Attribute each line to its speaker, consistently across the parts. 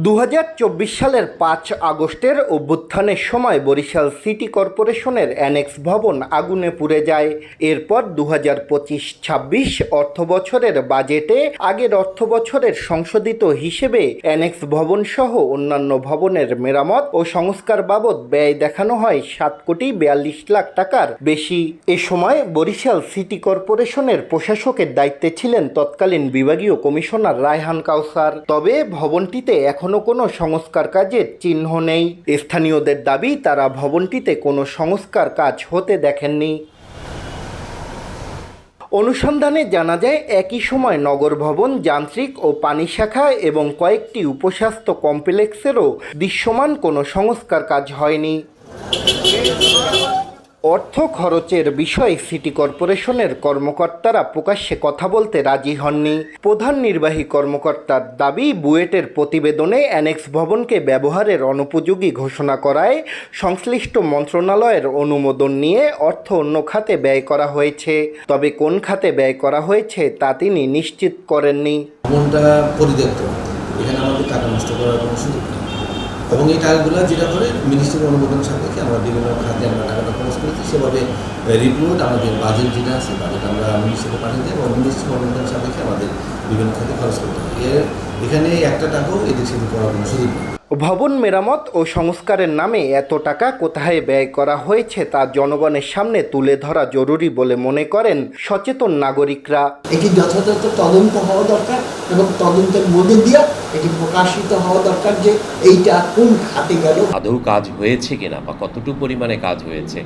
Speaker 1: 2024 সালের 5 আগস্টের অভ্যুত্থানের সময় বরিশাল সিটি কর্পোরেশনের অ্যানেক্স ভবন আগুনে পুড়ে যায়। এরপর 2025-26 অর্থবছরের বাজেটে আগের অর্থবছরের সংশোধিত হিসেবে অ্যানেক্স ভবন সহ অন্যান্য ভবনের মেরামত ও সংস্কার বাবদ ব্যয় দেখানো হয় 7,42,00,000 টাকার বেশি। এ সময় বরিশাল সিটি কর্পোরেশনের প্রশাসকের দায়িত্বে ছিলেন তৎকালীন বিভাগীয় কমিশনার রায়হান কাউসার। তবে ভবনটিতে এখনো কোনো সংস্কার কাজের চিহ্ন নেই। স্থানীয়দের দাবি, তারা ভবনটিতে কোনো সংস্কার কাজ হতে দেখেননি। অনুসন্ধানে জানা যায়, একই সময় নগর ভবন, যান্ত্রিক ও পানি শাখা এবং কয়েকটি উপস্বাস্থ্য কমপ্লেক্সেরও দৃশ্যমান কোনো সংস্কার কাজ হয়নি। অর্থ খরচের বিষয়ে সিটি কর্পোরেশনের কর্মকর্তারা প্রকাশ্যে কথা বলতে রাজি হননি। প্রধান নির্বাহী কর্মকর্তার দাবি, বুয়েটের প্রতিবেদনে অ্যানেক্স ভবনকে ব্যবহারের অনুপযোগী ঘোষণা করায় সংশ্লিষ্ট মন্ত্রণালয়ের অনুমোদন নিয়ে অর্থ অন্য খাতে ব্যয় করা হয়েছে। তবে কোন খাতে ব্যয় করা হয়েছে তা তিনি নিশ্চিত করেননি।
Speaker 2: ভবনটা পরিত্যক্ত, এখানে আমাদের টাকা নষ্ট করার কোনো সুযোগ নেই এবং এই টাকাগুলো যেটা করে মিনিস্ট্রির অনুমোদন সাপেক্ষে আমরা বিভিন্ন খাতে আমরা টাকাটা খরচ করেছি। সেভাবে রিপোর্ট আমাদের বাজেট যেটা আছে, বাজেট আমরা মিনিস্ট্রিকে পাঠিয়ে দিই এবং মিনিস্ট্রির অনুমোদন সাপেক্ষে আমাদের বিভিন্ন খাতে খরচ করতে হয়। এখানে একটা টাকাও এদিক সেদিক করার কোনো সুযোগ নেই।
Speaker 1: ভবন মেরামত ও সংস্কারের নামে এত টাকা কোথায় ব্যয় করা হয়েছে তা জনগণের সামনে তুলে ধরা জরুরি বলে মনে করেন সচেতন নাগরিকরা।
Speaker 3: এটি যথাযথ তদন্ত হওয়া দরকার এবং তদন্তের মধ্যে দিয়ে এটি প্রকাশিত হওয়া দরকার যে এইটা কোন খাতে গেল,
Speaker 4: আদৌ কাজ হয়েছে কিনা বা কতটুকু পরিমাণে কাজ হয়েছে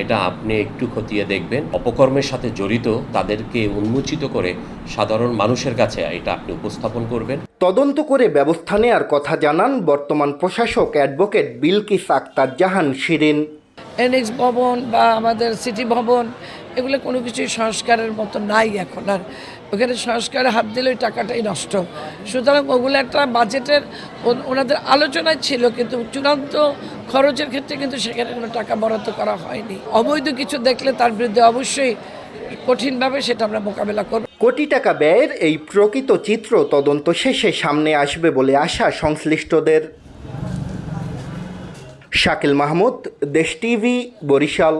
Speaker 4: এটা আপনি একটু খতিয়ে দেখবেন। অপকর্মের সাথে জড়িত তাদেরকে উন্মোচিত করে সাধারণ মানুষের কাছে এটা আপনি উপস্থাপন করবেন।
Speaker 1: তদন্ত করে ব্যবস্থা নেওয়ার কথা জানান বর্তমান প্রশাসক অ্যাডভোকেট বিলকিস আক্তার জাহান শিরিন।
Speaker 5: অ্যানেক্স ভবন বা আমাদের সিটি ভবন এগুলো কোনো কিছুই সংস্কারের মতো নাই এখন, আর ওখানে সংস্কারে হাত দিলে ওই টাকাটাই নষ্ট। সুতরাং ওগুলো একটা বাজেটের ওনাদের আলোচনায় ছিল, কিন্তু চূড়ান্ত খরচের ক্ষেত্রে কিন্তু সেখানে কোনো টাকা বরাদ্দ করা হয়নি। অবৈধ কিছু দেখলে তার বিরুদ্ধে অবশ্যই কঠিনভাবে সেটা আমরা মোকাবেলা করব।
Speaker 1: কোটি টাকা ব্যয়ের এই প্রকৃত চিত্র তদন্ত শেষে সামনে আসবে বলে আশা সংশ্লিষ্টদের। শাকিল মাহমুদ, দেশ টিভি, বরিশাল।